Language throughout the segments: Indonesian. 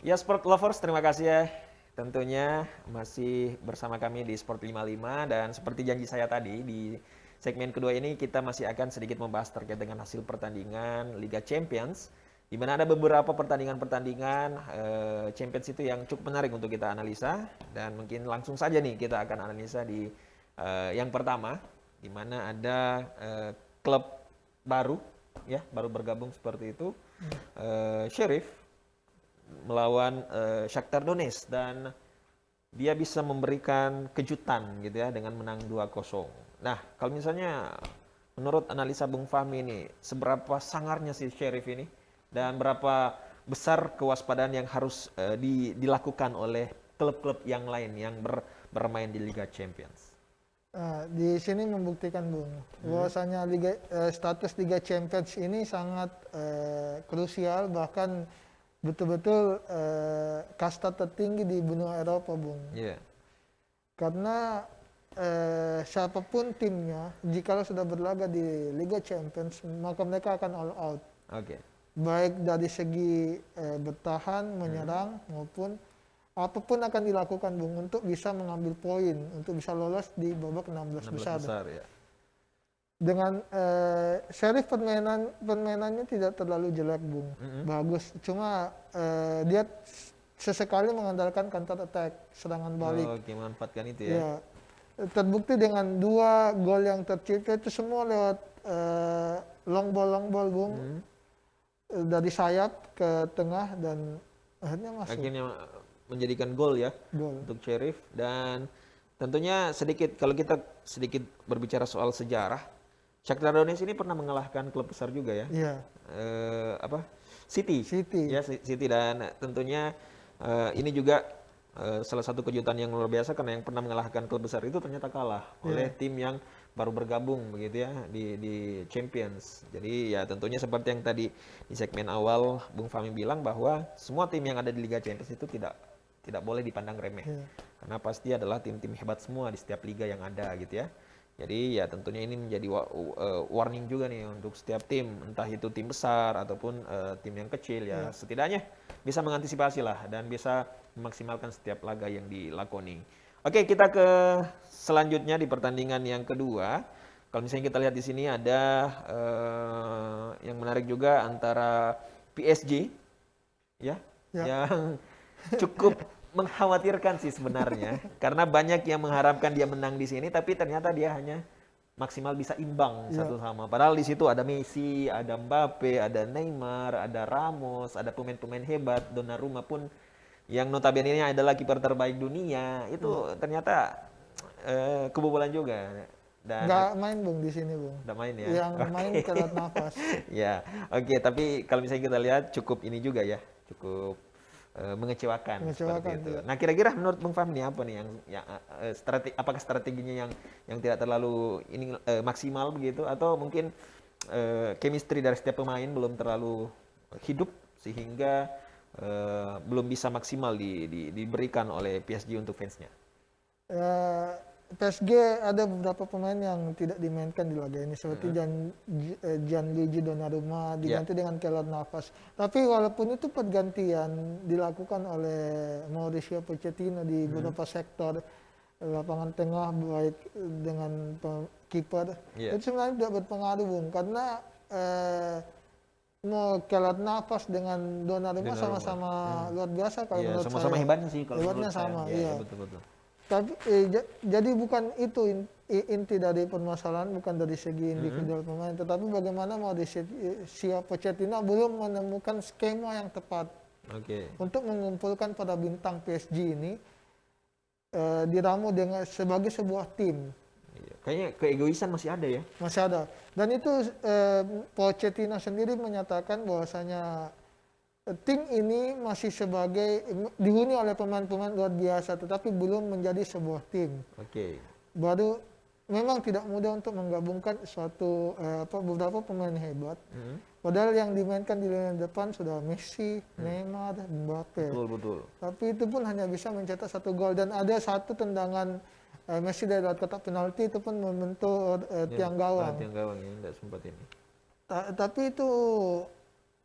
Ya Sport Lovers, terima kasih ya. Tentunya masih bersama kami di Sport 55 dan seperti janji saya tadi di segmen kedua ini kita masih akan sedikit membahas terkait dengan hasil pertandingan Liga Champions di mana ada beberapa pertandingan-pertandingan Champions itu yang cukup menarik untuk kita analisa dan mungkin langsung saja nih kita akan analisa di yang pertama di mana ada klub baru ya baru bergabung seperti itu Sheriff melawan Shakhtar Donetsk dan dia bisa memberikan kejutan gitu ya dengan menang 2-0. Nah, kalau misalnya menurut analisa Bung Fahmi ini seberapa sangarnya si Sheriff ini dan berapa besar kewaspadaan yang harus dilakukan oleh klub-klub yang lain yang bermain di Liga Champions. Di sini membuktikan Bung, bahwasanya status Liga Champions ini sangat krusial, bahkan betul-betul kasta tertinggi di benua Eropa Bung. Iya. Karena siapapun timnya, jikalau sudah berlaga di Liga Champions, maka mereka akan all out. Oke. Baik dari segi bertahan, menyerang maupun apapun akan dilakukan Bung untuk bisa mengambil poin, untuk bisa lolos di babak 16 besar. Ya. Dengan Sheriff permainannya tidak terlalu jelek Bung, bagus. Cuma dia sesekali mengandalkan counter attack, serangan balik. Oke, manfaatkan itu ya. Ya, terbukti dengan 2 gol yang tercipta itu semua lewat long ball Bung, dari sayap ke tengah dan akhirnya masuk. Akhirnya menjadikan gol ya Gol. untuk Sheriff dan tentunya kalau kita sedikit berbicara soal sejarah, Shakhtar Donetsk ini pernah mengalahkan klub besar juga ya. Iya. City. City. Ya, City dan tentunya ini juga salah satu kejutan yang luar biasa karena yang pernah mengalahkan klub besar itu ternyata kalah oleh tim yang baru bergabung begitu ya di Champions. Jadi ya tentunya seperti yang tadi di segmen awal Bung Fahmi bilang bahwa semua tim yang ada di Liga Champions itu tidak boleh dipandang remeh. Karena pasti adalah tim-tim hebat semua di setiap liga yang ada gitu ya. Jadi ya tentunya ini menjadi warning juga nih untuk setiap tim, entah itu tim besar ataupun tim yang kecil ya. Setidaknya bisa mengantisipasi lah dan bisa memaksimalkan setiap laga yang dilakoni. Oke, kita ke selanjutnya di pertandingan yang kedua. Kalau misalnya kita lihat di sini ada yang menarik juga antara PSG ya. Yang cukup mengkhawatirkan sih sebenarnya karena banyak yang mengharapkan dia menang di sini tapi ternyata dia hanya maksimal bisa imbang satu sama. Padahal di situ ada Messi, ada Mbappe, ada Neymar, ada Ramos, ada pemain-pemain hebat, Donnarumma pun yang notabene ini adalah kiper terbaik dunia. Itu ternyata kebobolan juga. Dan nggak main Bung di sini Bung. udah main ya. Yang main kelat nafas. Ya, oke. Tapi kalau misalnya kita lihat cukup ini juga ya, cukup mengecewakan seperti itu. Nah, kira-kira menurut Bung Fahmi apa nih yang apakah strateginya yang tidak terlalu ini maksimal begitu atau mungkin chemistry dari setiap pemain belum terlalu hidup sehingga belum bisa maksimal diberikan oleh PSG untuk fansnya? PSG ada beberapa pemain yang tidak dimainkan di laga ini seperti Gianluigi Donnarumma diganti dengan Keylor Navas. Tapi walaupun itu pergantian dilakukan oleh Mauricio Pochettino di beberapa sektor lapangan tengah baik dengan kiper itu sebenarnya tidak berpengaruh Bung karena Keylor Navas dengan Donnarumma sama-sama luar biasa kalau menurut saya. Sama-sama hebatnya sih kalau hebatnya menurut saya. sama, Iya. Betul-betul. Tapi jadi bukan itu inti dari permasalahan, bukan dari segi individual pemain, tetapi bagaimana Mauricio Pochettino belum menemukan skema yang tepat untuk mengumpulkan para bintang PSG ini diramu dengan sebagai sebuah tim. Kayaknya keegoisan masih ada ya. Masih ada. Dan itu Pochettino sendiri menyatakan bahwasanya tim ini masih dihuni oleh pemain-pemain luar biasa, tetapi belum menjadi sebuah tim. Baru memang tidak mudah untuk menggabungkan beberapa pemain hebat. Padahal yang dimainkan di lini depan sudah Messi, Neymar, Mbappe. Betul. Tapi itu pun hanya bisa mencetak 1 gol dan ada 1 tendangan Messi dari kotak penalti itu pun membentuk tiang gawang. Tiang gawang ya, tidak sempat ini. Tapi itu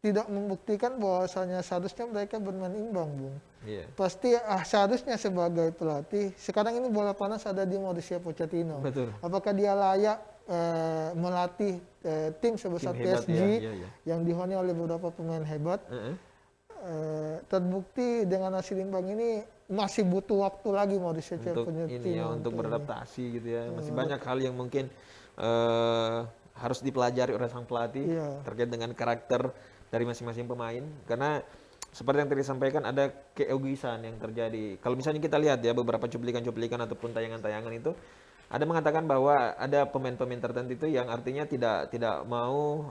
tidak membuktikan bahwasanya seharusnya mereka bermain imbang, Bung. Iya. Pasti seharusnya sebagai pelatih, sekarang ini bola panas ada di Mauricio Pochettino. Betul. Apakah dia layak melatih tim sebesar Tim hebat, PSG ya. yang dihuni oleh beberapa pemain hebat? Terbukti dengan hasil imbang ini masih butuh waktu lagi Mauricio Untuk Pochettino ini ya, untuk beradaptasi gitu ya. Masih Iya. banyak hal yang mungkin harus dipelajari oleh sang pelatih Iya. terkait dengan karakter dari masing-masing pemain. Karena seperti yang tadi disampaikan, ada keegoisan yang terjadi. Kalau misalnya kita lihat ya beberapa cuplikan-cuplikan ataupun tayangan-tayangan itu, ada mengatakan bahwa ada pemain-pemain tertentu itu yang artinya tidak mau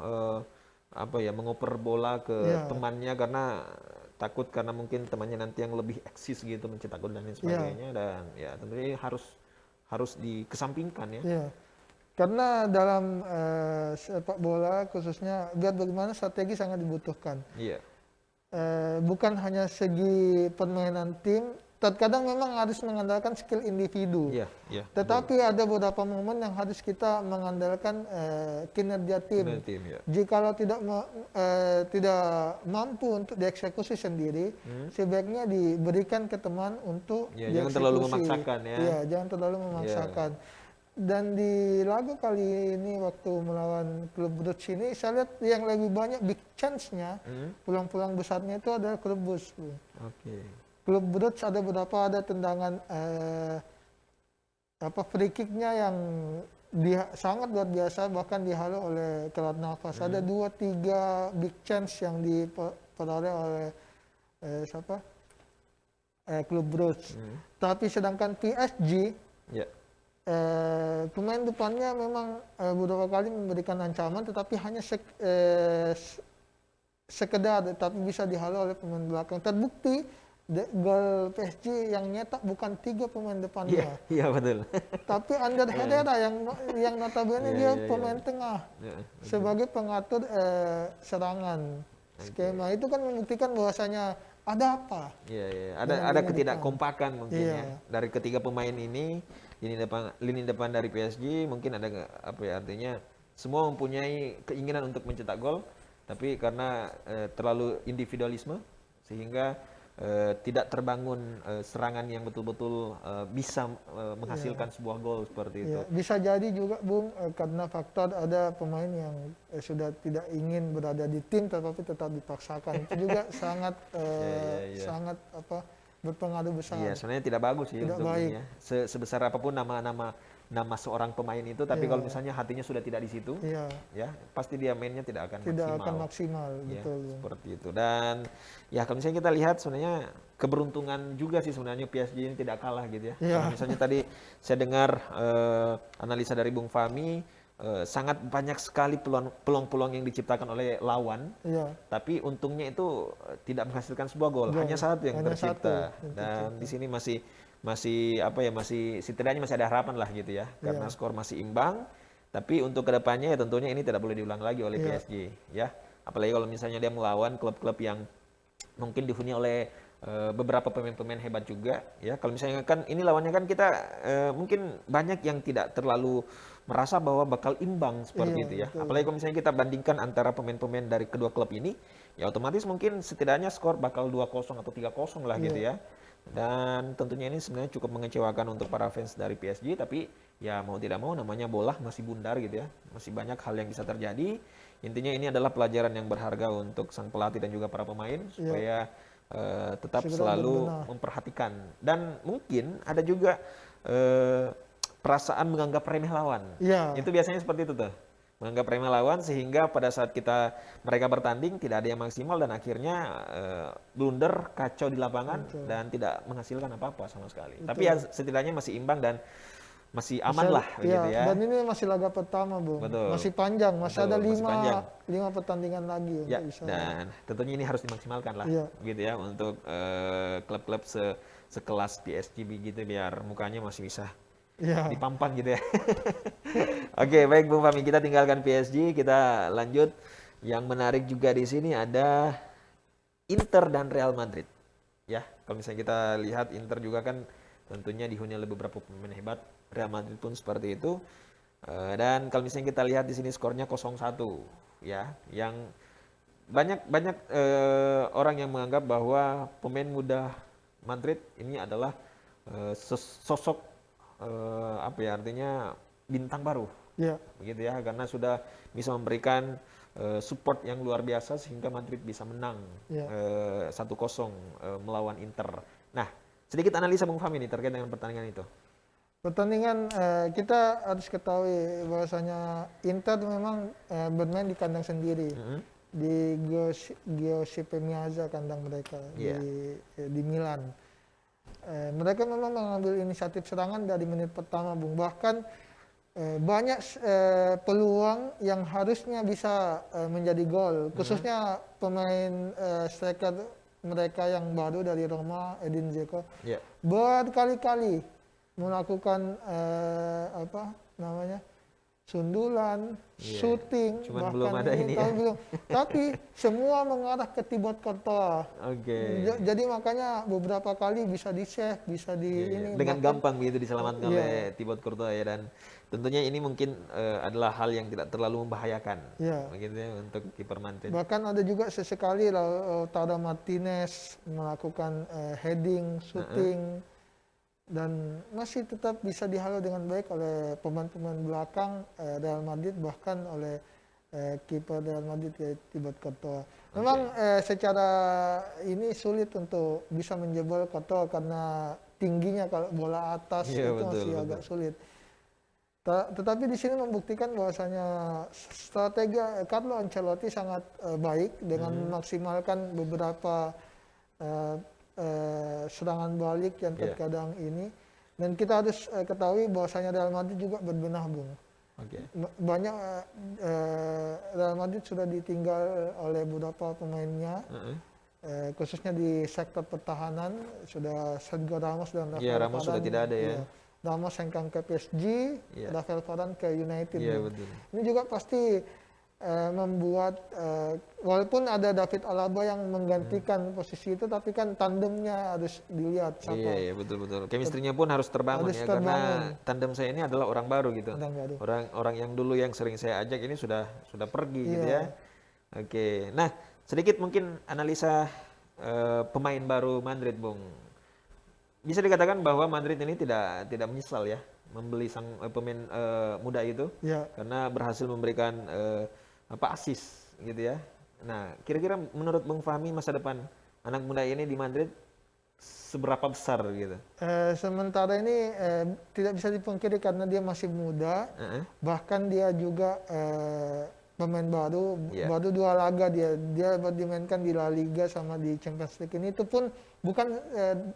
mengoper bola ke Iya. temannya karena takut, karena mungkin temannya nanti yang lebih eksis gitu mencetak gol dan lain sebagainya. Dan ya tentunya ini harus dikesampingkan ya. Iya. Karena dalam sepak bola khususnya, biar bagaimana strategi sangat dibutuhkan. Iya. Bukan hanya segi permainan tim, terkadang memang harus mengandalkan skill individu. Iya. Tetapi ada beberapa momen yang harus kita mengandalkan kinerja tim. Benar, tim ya. Jikalau tidak mampu untuk dieksekusi sendiri, sebaiknya diberikan ke teman untuk Ya, dieksekusi. jangan terlalu memaksakan ya. Iya, jangan terlalu memaksakan. Dan di laga kali ini waktu melawan klub Brugge ini, saya lihat yang lebih banyak big chance-nya, peluang-peluang besarnya itu adalah klub Brugge. Oke. Klub Brugge ada beberapa, ada tendangan free kick-nya yang sangat luar biasa, bahkan dihalau oleh Kerat Navas. Ada 2-3 big chance yang diperoleh oleh klub Brugge. Tapi sedangkan PSG, pemain depannya memang beberapa kali memberikan ancaman, tetapi hanya sekedar, tapi bisa dihalau oleh pemain belakang. Terbukti gol PSG yang nyetak bukan 3 pemain depannya, Iya betul. tapi Ander Herrera yang notabene dia pemain tengah sebagai pengatur serangan. Skema itu kan membuktikan bahwasanya ada apa? Iya. Ada ketidakkompakan mungkin ya dari ketiga pemain ini. Lini depan dari PSG mungkin ada artinya semua mempunyai keinginan untuk mencetak gol, tapi karena terlalu individualisme sehingga tidak terbangun serangan yang betul-betul bisa menghasilkan sebuah gol seperti itu. Bisa jadi juga, Bung, karena faktor ada pemain yang sudah tidak ingin berada di tim tetapi tetap dipaksakan. Itu juga sangat sangat berpengaruh besar. Iya, sebenarnya tidak bagus sih Tidak untuk baik. ini ya. Sebesar apapun nama seorang pemain itu, tapi kalau misalnya hatinya sudah tidak di situ, ya pasti dia mainnya tidak akan maksimal. Ya, Betul. seperti itu. Dan ya kalau misalnya kita lihat sebenarnya keberuntungan juga sih sebenarnya PSG ini tidak kalah gitu ya. Kalau misalnya tadi saya dengar analisa dari Bung Fahmi, sangat banyak sekali peluang-peluang yang diciptakan oleh lawan, tapi untungnya itu tidak menghasilkan sebuah gol, hanya satu yang tercipta. Dan di sini masih setidaknya masih ada harapan lah gitu ya, karena skor masih imbang. Tapi untuk kedepannya ya tentunya ini tidak boleh diulang lagi oleh PSG ya, apalagi kalau misalnya dia melawan klub-klub yang mungkin dihuni oleh beberapa pemain-pemain hebat juga ya. Kalau misalnya kan ini lawannya kan kita mungkin banyak yang tidak terlalu merasa bahwa bakal imbang seperti itu ya. Betul. Apalagi kalau misalnya kita bandingkan antara pemain-pemain dari kedua klub ini, ya otomatis mungkin setidaknya skor bakal 2-0 atau 3-0 lah gitu ya. Dan tentunya ini sebenarnya cukup mengecewakan untuk para fans dari PSG, tapi ya mau tidak mau namanya bola masih bundar gitu ya. Masih banyak hal yang bisa terjadi. Intinya ini adalah pelajaran yang berharga untuk sang pelatih dan juga para pemain supaya tetap selalu memperhatikan. Dan mungkin ada juga perasaan menganggap remeh lawan. Itu biasanya seperti itu tuh. Menganggap remeh lawan sehingga pada saat mereka bertanding tidak ada yang maksimal dan akhirnya blunder, kacau di lapangan dan tidak menghasilkan apa-apa sama sekali. Tapi ya setidaknya masih imbang dan masih aman lah begitu ya. Dan ini masih laga pertama, Bung. Masih panjang, ada 5 pertandingan lagi. Dan tentunya ini harus dimaksimalkan lah gitu ya untuk klub-klub sekelas PSG begitu, biar mukanya masih bisa dipampang gitu ya. Oke, baik Bung Fahmi, kita tinggalkan PSG, kita lanjut. Yang menarik juga di sini ada Inter dan Real Madrid. Ya, kalau misalnya kita lihat Inter juga kan tentunya dihuni oleh beberapa pemain hebat, Real Madrid pun seperti itu. Dan kalau misalnya kita lihat di sini skornya 0-1 ya, yang banyak orang yang menganggap bahwa pemain muda Madrid ini adalah sosok apa ya artinya bintang baru, Ya, begitu ya, karena sudah bisa memberikan support yang luar biasa sehingga Madrid bisa menang ya. 1-0 melawan Inter. Nah, sedikit analisa Bung Fahmi nih terkait dengan pertandingan itu. Pertandingan kita harus ketahui bahwasanya Inter memang bermain di kandang sendiri Mhm. di Giuseppe Meazza kandang mereka Iya. di Milan. Mereka memang mengambil inisiatif serangan dari menit pertama, Bung. Bahkan banyak peluang yang harusnya bisa menjadi gol, khususnya pemain striker mereka yang baru dari Roma, Edin Dzeko, Iya. berkali-kali melakukan apa namanya sundulan, Iya. shooting, Cuman belum ada bahkan ini ya. tapi belum. Tapi semua mengarah ke Thibaut Courtois. Oke. Jadi makanya beberapa kali bisa di-save, bisa di Iya, iya. ini Dengan bahkan gampang begitu diselamatkan iya, oleh Thibaut Courtois ya, dan tentunya ini mungkin adalah hal yang tidak terlalu membahayakan iya. begitu ya untuk kiper Madrid. Bahkan ada juga sesekali Lautaro Martinez melakukan heading, shooting, dan masih tetap bisa dihalau dengan baik oleh pemain-pemain belakang Real Madrid, bahkan oleh kiper Real Madrid yaitu Thibaut Courtois. Memang secara ini sulit untuk bisa menjebol Courtois karena tingginya kalau bola atas Iya, itu betul, masih betul. agak sulit. Tetapi di sini membuktikan bahwasanya strategi Carlo Ancelotti sangat baik dengan memaksimalkan beberapa eh, serangan balik yang Iya. terkadang ini. Dan kita harus ketahui bahwasanya Real Madrid juga berbenah, Bung. Oke. Banyak Real Madrid sudah ditinggal oleh beberapa pemainnya, Heeh. khususnya di sektor pertahanan sudah Sergio Ramos dan Iya, Rafael Ramos sudah Varane. tidak ada ya. Iya. Ramos hengkang ke PSG, Iya. Rafael Varane ke United. Iya, Bung. betul. Ini juga pasti membuat walaupun ada David Alaba yang menggantikan posisi itu, tapi kan tandemnya harus dilihat Iya, siapa iya, betul, betul. Chemistry-nya pun harus terbangun harus ya, terbangun. karena tandem saya ini adalah orang baru gitu. Orang baru. Orang yang dulu yang sering saya ajak ini sudah pergi gitu ya. Iya. Oke. Nah, sedikit mungkin analisa pemain baru Madrid, Bung. Bisa dikatakan bahwa Madrid ini tidak menyesal ya membeli sang pemain muda itu, Ya, karena berhasil memberikan assist gitu ya. Nah, kira-kira menurut Bung Fahmi masa depan anak muda ini di Madrid seberapa besar gitu? sementara ini tidak bisa dipungkiri karena dia masih muda, Heeh. bahkan dia juga pemain baru, Iya. baru 2 laga dia baru dimainkan di La Liga sama di Champions League ini, itu pun bukan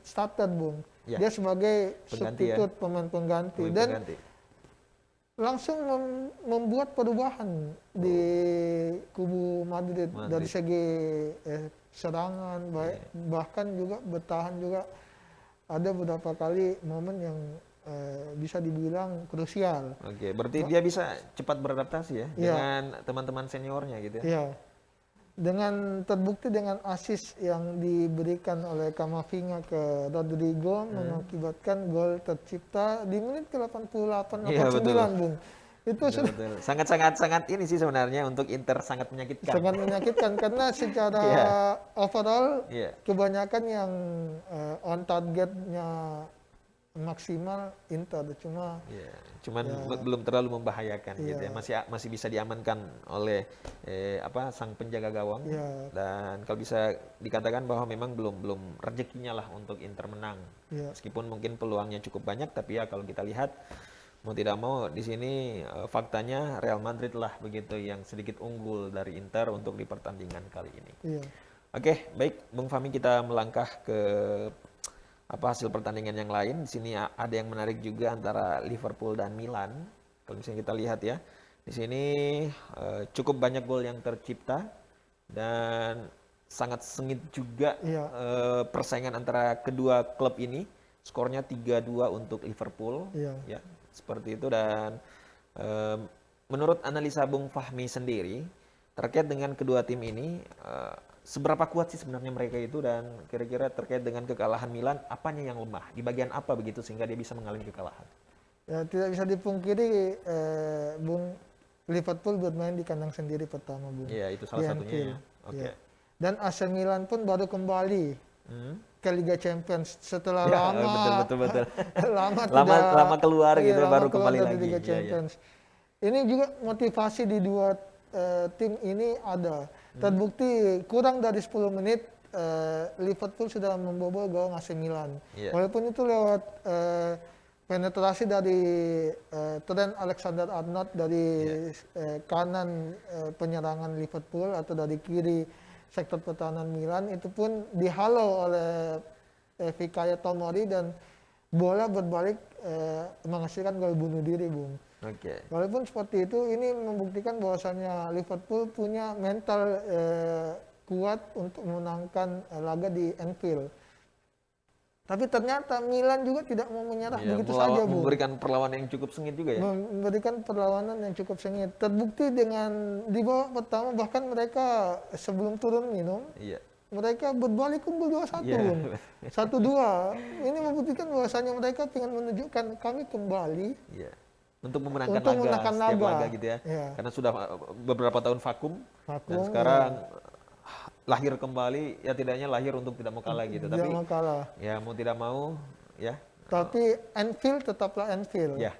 starter, Bung. Iya. Dia sebagai Pengganti ya. substitut, pemain pengganti, Pemain dan pengganti. langsung membuat perubahan di kubu Madrid dari segi serangan, bahkan juga bertahan juga ada beberapa kali momen yang bisa dibilang krusial. Oke, berarti dia bisa cepat beradaptasi ya Iya. dengan teman-teman seniornya gitu ya. Ya, dengan terbukti dengan assist yang diberikan oleh Camavinga ke Rodrigo mengakibatkan gol tercipta di menit ke-88 Iya, 89, betul. Bung. Itu Betul, sudah betul. Sangat ini sih sebenarnya untuk Inter sangat menyakitkan. sangat menyakitkan karena secara Iya. overall Iya. kebanyakan yang on targetnya maksimal Inter, cuma Iya, cuman belum terlalu membahayakan gitu ya. Iya. Masih bisa diamankan oleh sang penjaga gawang. Iya. Dan kalau bisa dikatakan bahwa memang belum rezekinya lah untuk Inter menang. Iya. Meskipun mungkin peluangnya cukup banyak, tapi ya kalau kita lihat mau tidak mau di sini faktanya Real Madrid lah begitu yang sedikit unggul dari Inter untuk di pertandingan kali ini. iya. Oke, baik Bung Fahmi, kita melangkah ke hasil pertandingan yang lain. Di sini ada yang menarik juga antara Liverpool dan Milan. Kalau misalnya kita lihat ya, di sini cukup banyak gol yang tercipta dan sangat sengit juga Iya. persaingan antara kedua klub ini. Skornya 3-2 untuk Liverpool. Iya. Ya, seperti itu. Dan menurut analisa Bung Fahmi sendiri terkait dengan kedua tim ini, seberapa kuat sih sebenarnya mereka itu, dan kira-kira terkait dengan kekalahan Milan, apanya yang lemah? Di bagian apa begitu sehingga dia bisa mengalami kekalahan? Ya, tidak bisa dipungkiri, Bung, Liverpool bermain di kandang sendiri pertama, Bung. Iya, itu Di salah satunya Anfield. ya. Oke. Ya. Dan AC Milan pun baru kembali Hmm. ke Liga Champions setelah Ya, lama betul betul betul. lama Lama tidak lama keluar iya, gitu, lama baru keluar kembali dari lagi. Liga Iya, iya. Champions. Ini juga motivasi di dua tim ini ada. Terbukti kurang dari 10 menit Liverpool sudah membobol gawang AC Milan. Iya. Walaupun itu lewat penetrasi dari Trent Alexander-Arnold dari kanan penyerangan Liverpool atau dari kiri sektor pertahanan Milan, itu pun dihalau oleh Fikayo Tomori dan bola berbalik menghasilkan gol bunuh diri, Bung. Oke. Walaupun seperti itu, ini membuktikan bahwasanya Liverpool punya mental kuat untuk memenangkan laga di Anfield. Tapi ternyata Milan juga tidak mau menyerah Iya, begitu saja, Bu. memberikan perlawanan yang cukup sengit juga ya. Memberikan perlawanan yang cukup sengit. Terbukti dengan di babak pertama bahkan mereka sebelum turun minum, Iya. mereka berbalik unggul 2-1, Iya. Bung. 1-2. Ini membuktikan bahwasanya mereka ingin menunjukkan kami kembali Iya. Untuk memenangkan Untuk laga, memenangkan setiap laga. laga gitu ya. Iya. Karena sudah beberapa tahun vakum, dan vakum. sekarang lahir kembali, ya tidaknya lahir untuk tidak mau kalah gitu. Tidak Tapi mau kalah. ya mau tidak mau ya. Tapi Anfield tetaplah Anfield. Ya.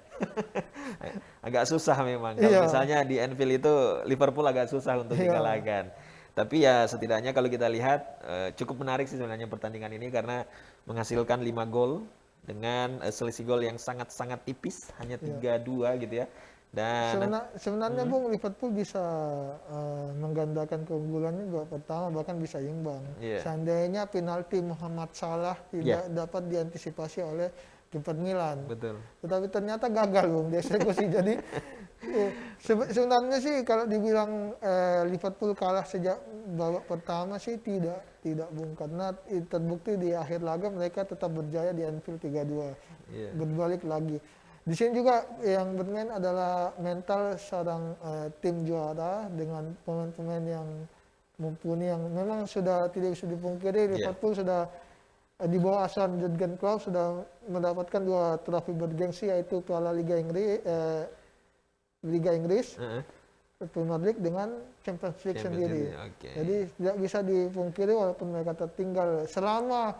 Agak susah memang. Kalau Iya. misalnya di Anfield itu Liverpool agak susah untuk Iya. dikalahkan. Tapi ya setidaknya kalau kita lihat cukup menarik sih sebenarnya pertandingan ini karena menghasilkan 5 gol dengan selisih gol yang sangat-sangat tipis, hanya 3-2 gitu ya. Dan Sebenarnya Bung, Liverpool bisa menggandakan keunggulannya babak pertama, bahkan bisa imbang. Iya. Seandainya penalti Muhammad Salah tidak dapat diantisipasi oleh kiper Milan. betul. Tetapi ternyata gagal, Bung, dieksekusi. Jadi sebenarnya sih kalau dibilang Liverpool kalah sejak babak pertama sih tidak, Bung, karena terbukti di akhir laga mereka tetap berjaya di Anfield 3-2. Iya. Berbalik lagi. Di sini juga yang bermain adalah mental seorang tim juara dengan pemain-pemain yang mumpuni, yang memang sudah tidak bisa dipungkiri. Liverpool sudah di bawah asuhan Jurgen Klopp sudah mendapatkan 2 trofi bergengsi, yaitu Piala Liga Inggris, Premier League dengan Champions League sendiri. Okay. Jadi tidak bisa dipungkiri walaupun mereka tertinggal, selama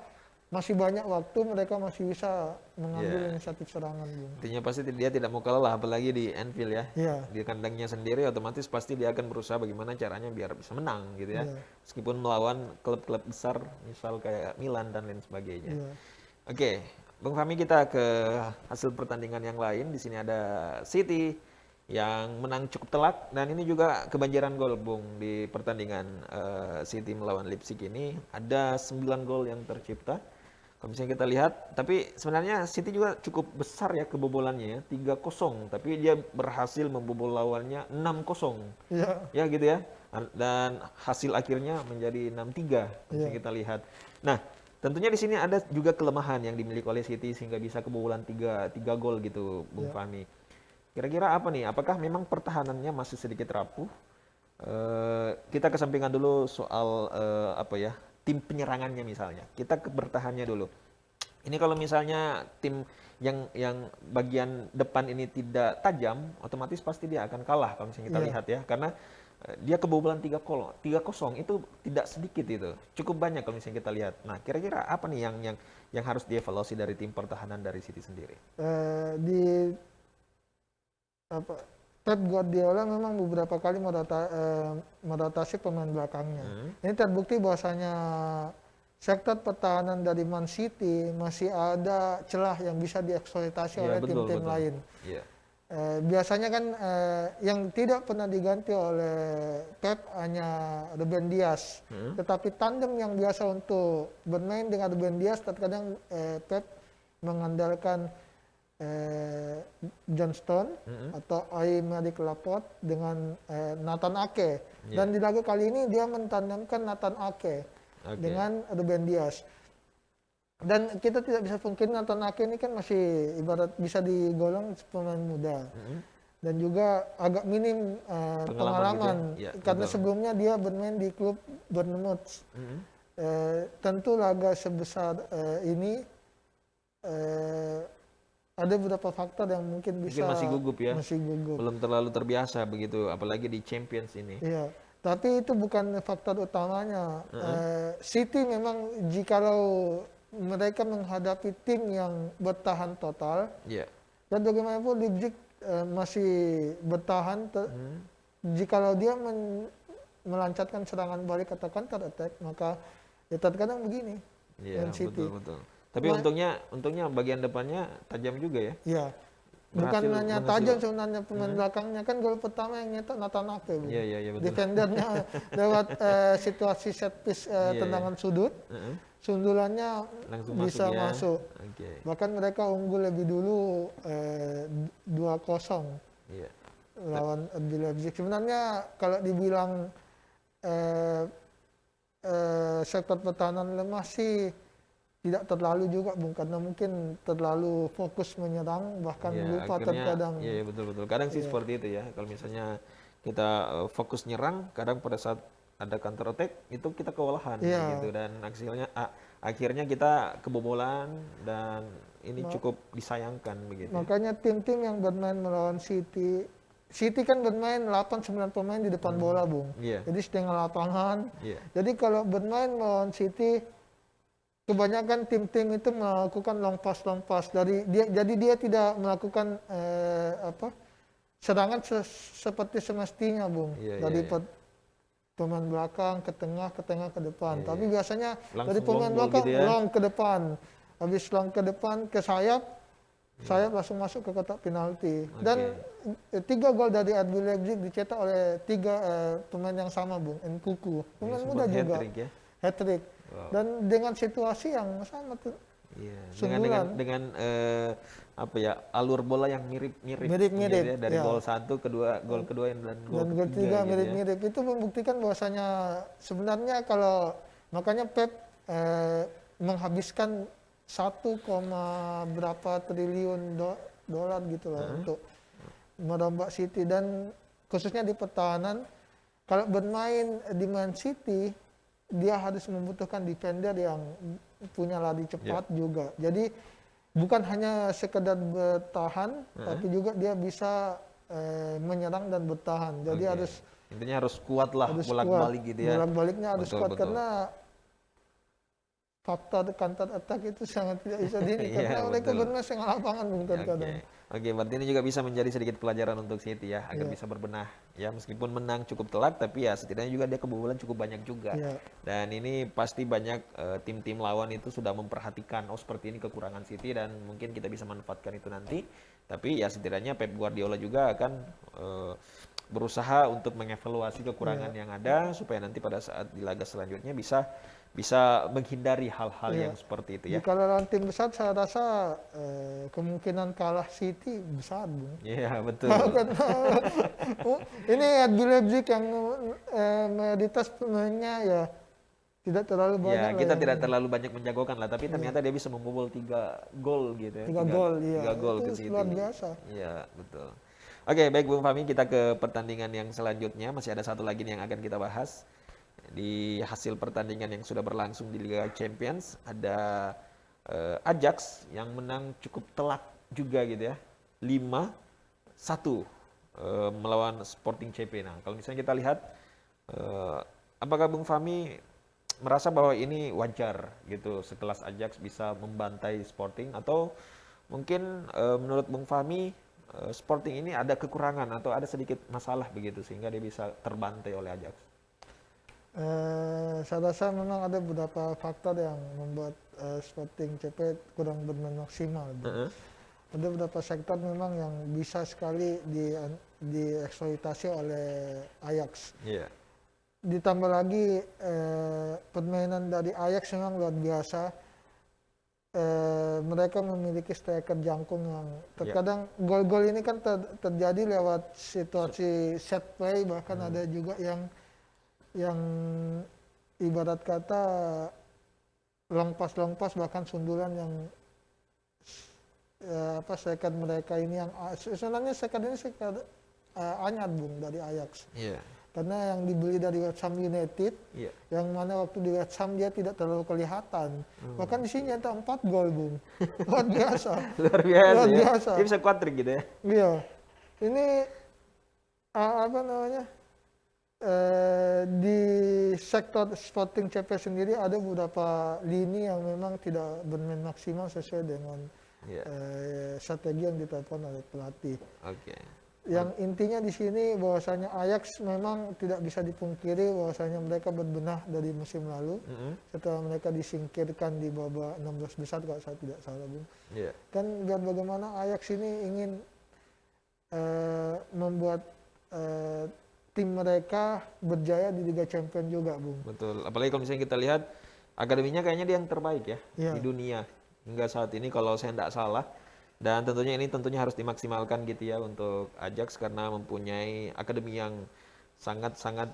masih banyak waktu mereka masih bisa mengambil inisiatif serangan. Intinya pasti dia tidak mau kalah lah, apalagi di Anfield ya. Iya. Di kandangnya sendiri otomatis pasti dia akan berusaha bagaimana caranya biar bisa menang gitu ya. Iya. Meskipun melawan klub-klub besar misal kayak Milan dan lain sebagainya. Iya. Oke, Bung Fahmi, kita ke hasil pertandingan yang lain. Di sini ada City yang menang cukup telak dan ini juga kebanjiran gol, Bung, di pertandingan City melawan Leipzig ini. Ada 9 gol yang tercipta. Kalau misalnya kita lihat, tapi sebenarnya City juga cukup besar ya kebobolannya ya, 3-0, tapi dia berhasil membobol lawannya 6-0. Iya. Ya gitu ya. Dan hasil akhirnya menjadi 6-3 kalau misalnya kita lihat. Nah, tentunya di sini ada juga kelemahan yang dimiliki oleh City sehingga bisa kebobolan 3 gol gitu, Bung Fahmi. Kira-kira apa nih? Apakah memang pertahanannya masih sedikit rapuh? Kita kesampingkan dulu soal tim penyerangannya misalnya. Kita ke bertahannya dulu. Ini kalau misalnya tim yang bagian depan ini tidak tajam, otomatis pasti dia akan kalah kalau misalnya kita lihat ya. Karena dia kebobolan 3-0 itu tidak sedikit itu. Cukup banyak kalau misalnya kita lihat. Nah, kira-kira apa nih yang harus dievaluasi dari tim pertahanan dari City sendiri? Pep Guardiola memang beberapa kali merotasi pemain belakangnya. Ini terbukti bahwasanya sektor pertahanan dari Man City masih ada celah yang bisa dieksploitasi oleh tim-tim lain. Yeah. Biasanya kan yang tidak pernah diganti oleh Pep hanya Ruben Dias. Tetapi tandem yang biasa untuk bermain dengan Ruben Dias, terkadang Pep mengandalkan John Stone atau Aymeric Laporte dengan Nathan Ake. Dan di laga kali ini dia mentandemkan Nathan Ake dengan Ruben Dias. Dan kita tidak bisa pungkiri Nathan Ake ini kan masih ibarat bisa digolong pemain muda. Dan juga agak minim pengalaman gitu ya? Karena sebelumnya dia bermain di klub Bournemouth. Tentu laga sebesar ini ada beberapa faktor yang mungkin bisa Mungkin masih gugup ya, masih gugup. belum terlalu terbiasa begitu, apalagi di Champions ini. Iya, tapi itu bukan faktor utamanya. City memang jikalau mereka menghadapi tim yang bertahan total, Iya. dan bagaimanapun Leipzig masih bertahan. Jikalau dia melancarkan serangan balik atau counter attack, maka ya terkadang begini. Iya, Man City. betul. Tapi untungnya bagian depannya tajam juga ya. Ya, bukan Berhasil hanya tajam sebenarnya pemain belakangnya, kan gol pertama yang nyetak Nathan Ake, Bu. Iya, betul. Defendernya lewat situasi set piece tendangan sudut, sundulannya Langsung bisa masuk ya. masuk. Oke. Bahkan mereka unggul lebih dulu 2-0 Iya. lawan RB Leipzig. Sebenarnya kalau dibilang sektor pertahanan lemah sih tidak terlalu juga, Bung, karena mungkin terlalu fokus menyerang, bahkan Iya, lupa akhirnya, terkadang. iya betul. Kadang sih seperti itu ya. Kalau misalnya kita fokus nyerang, kadang pada saat ada counter attack itu kita kewalahan Iya. gitu, dan akhirnya kita kebobolan, dan ini cukup disayangkan begitu. Makanya tim-tim yang bermain melawan City kan bermain 8-9 pemain di depan bola, Bung. Iya. Jadi setengah lapangan. Iya. Jadi kalau bermain melawan City, kebanyakan tim-tim itu melakukan long pass jadi dia tidak melakukan serangan seperti semestinya, Bung. Iya, Dari iya. pemain belakang ke tengah ke depan. Tapi biasanya Langsung dari pemain long ball belakang gitu ya. long ke depan. Habis long ke depan ke sayap langsung masuk ke kotak penalti. Dan 3 gol dari RB Leipzig dicetak oleh 3 pemain yang sama, Bung. Nkunku. Pemain muda juga. Hat-trick ya. Hat-trick. Wow. Dan dengan situasi yang sama tuh. Iya. Sundulan. Dengan apa ya, alur bola yang mirip-mirip Mirip-mirip, gitu ya. Dari ya. gol kedua dan gol Dan gol ketiga tiga gitu ya. mirip-mirip. Itu membuktikan bahwasanya sebenarnya kalau makanya Pep menghabiskan 1, berapa triliun dolar gitu lah untuk merombak City, dan khususnya di pertahanan. Kalau bermain di Man City, dia harus membutuhkan defender yang punya lari cepat juga. Jadi bukan hanya sekedar bertahan, tapi juga dia bisa menyerang dan bertahan. Jadi intinya harus kuat lah, harus bolak-balik kuat. gitu ya. Bolak-baliknya harus Betul, kuat, betul. karena faktor counter attack itu sangat tidak bisa Iya, karena mereka betul. bermain setengah lapangan, Bung, kadang-kadang. Oke, berarti ini juga bisa menjadi sedikit pelajaran untuk City ya, agar bisa berbenah. Ya, meskipun menang cukup telak, tapi ya setidaknya juga dia kebobolan cukup banyak juga. Iya. Dan ini pasti banyak tim-tim lawan itu sudah memperhatikan, oh seperti ini kekurangan City, dan mungkin kita bisa manfaatkan itu nanti. Tapi ya setidaknya Pep Guardiola juga akan berusaha untuk mengevaluasi kekurangan yang ada, supaya nanti pada saat di laga selanjutnya bisa menghindari hal-hal yang seperti itu ya. Jika lawan tim besar, saya rasa kemungkinan kalah City besar, Bung. Iya, betul. Karena ini RB Leipzig yang mayoritas pemainnya ya tidak terlalu banyak. Ya, lah kita yang- tidak terlalu banyak menjagokan lah, tapi ternyata dia bisa membobol 3 gol gitu ya. 3 gol, iya. 3 gol ke Itu City. luar biasa. Iya, betul. Oke, baik Bung Fahmi, kita ke pertandingan yang selanjutnya. Masih ada satu lagi nih yang akan kita bahas. Di hasil pertandingan yang sudah berlangsung di Liga Champions, ada Ajax yang menang cukup telak juga gitu ya. 5-1 melawan Sporting CP. Nah, kalau misalnya kita lihat, apakah Bung Fahmi merasa bahwa ini wajar gitu sekelas Ajax bisa membantai Sporting, atau mungkin menurut Bung Fahmi Sporting ini ada kekurangan atau ada sedikit masalah begitu sehingga dia bisa terbantai oleh Ajax? Saya rasa memang ada beberapa faktor yang membuat Sporting CP kurang bermain maksimal. Ada beberapa sektor memang yang bisa sekali dieksploitasi oleh Ajax. Iya. Ditambah lagi permainan dari Ajax memang luar biasa. Mereka memiliki striker jangkung yang terkadang gol-gol ini kan terjadi lewat situasi set play, bahkan ada juga yang ibarat kata long pass bahkan sundulan yang second mereka ini yang sebenarnya second ini anyar, Bung, dari Ajax. Iya. Karena yang dibeli dari West Ham United, Iya. yang mana waktu di West Ham dia tidak terlalu kelihatan. Bahkan di sini nyetak 4 gol, Bung. Luar biasa. Luar biasa Luar ya. biasa. Dia bisa quadrik gitu ya. Iya. Ini apa namanya? Di sektor Sporting CP sendiri ada beberapa lini yang memang tidak bermain maksimal sesuai dengan Iya. strategi yang ditetapkan oleh pelatih. Oke. Yang intinya di sini bahwasanya Ajax memang tidak bisa dipungkiri bahwasanya mereka berbenah dari musim lalu setelah mereka disingkirkan di babak 16 besar kalau saya tidak salah, Bung. Iya. Kan biar bagaimana Ajax ini ingin membuat tim mereka berjaya di Liga Champions juga, Bung. Betul. Apalagi kalau misalnya kita lihat akademinya kayaknya dia yang terbaik ya Iya. di dunia hingga saat ini kalau saya tidak salah. Dan tentunya ini harus dimaksimalkan gitu ya untuk Ajax karena mempunyai akademi yang sangat-sangat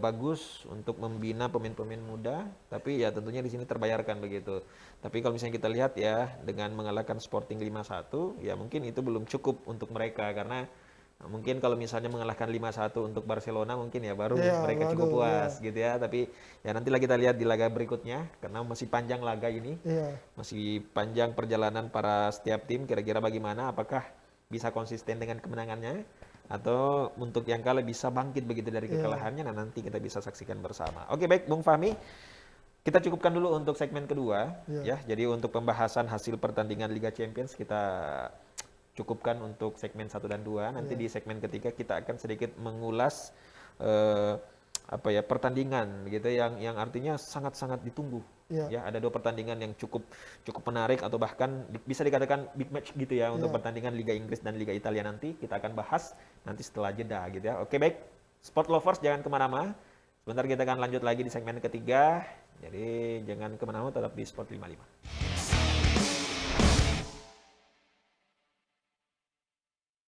bagus untuk membina pemain-pemain muda. Tapi ya tentunya di sini terbayarkan begitu. Tapi kalau misalnya kita lihat ya dengan mengalahkan Sporting 5-1 ya mungkin itu belum cukup untuk mereka karena mungkin kalau misalnya mengalahkan 5-1 untuk Barcelona mungkin ya baru Iya, mereka baru, cukup puas gitu ya. Tapi ya nantilah kita lihat di laga berikutnya karena masih panjang laga ini. Iya. Masih panjang perjalanan para setiap tim kira-kira bagaimana apakah bisa konsisten dengan kemenangannya atau untuk yang kalah bisa bangkit begitu dari kekalahannya. Nah nanti kita bisa saksikan bersama. Oke baik Bung Fahmi, kita cukupkan dulu untuk segmen kedua ya. Jadi untuk pembahasan hasil pertandingan Liga Champions kita cukupkan untuk segmen 1 dan 2. Nanti di segmen ketiga kita akan sedikit mengulas pertandingan gitu yang artinya sangat-sangat ditunggu. Ya, ada 2 pertandingan yang cukup menarik atau bahkan bisa dikatakan big match gitu ya untuk pertandingan Liga Inggris dan Liga Italia nanti kita akan bahas nanti setelah jeda gitu ya. Oke baik, Sport Lovers jangan kemana-mana. Sebentar kita akan lanjut lagi di segmen ketiga. Jadi jangan kemana-mana, tetap di Sport 55.